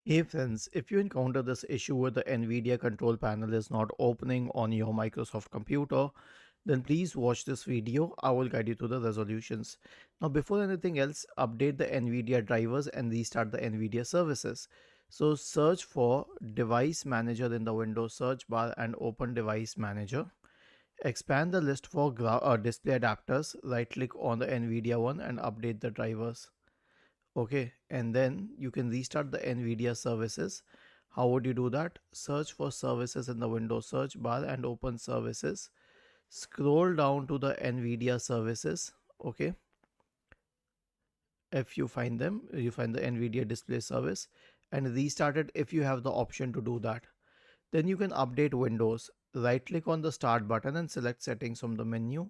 Hey friends, if you encounter this issue where the NVIDIA control panel is not opening on your Microsoft computer, then please watch this video. I will guide you to the resolutions. Now, before anything else, update the NVIDIA drivers and restart the NVIDIA services. So search for Device Manager in the Windows search bar and open Device Manager. Expand the list for display adapters. Right click on the NVIDIA one and update the drivers. Okay, and then you can restart the NVIDIA services. How would you do that? Search for services in the Windows search bar and open services. Scroll down to the NVIDIA services. Okay, if you find them, you find the NVIDIA display service and restart it if you have the option to do that. Then you can update Windows. Right click on the start button and select settings from the menu.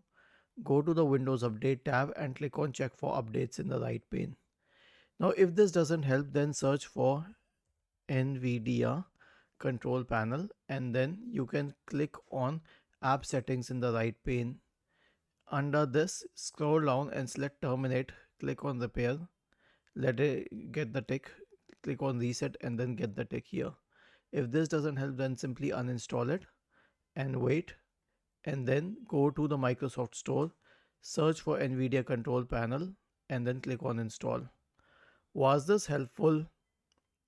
Go to the Windows Update tab and click on check for updates in the right pane. Now, if this doesn't help, then search for NVIDIA control panel and then you can click on app settings in the right pane. Under this, scroll down and select terminate. Click on repair. Let it get the tick. Click on reset and then get the tick here. If this doesn't help, then simply uninstall it and wait. And then go to the Microsoft Store, search for NVIDIA control panel and then click on install. Was this helpful?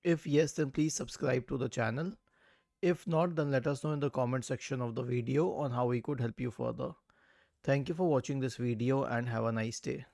If yes, then please subscribe to the channel. If not, then let us know in the comment section of the video on how we could help you further. Thank you for watching this video and have a nice day.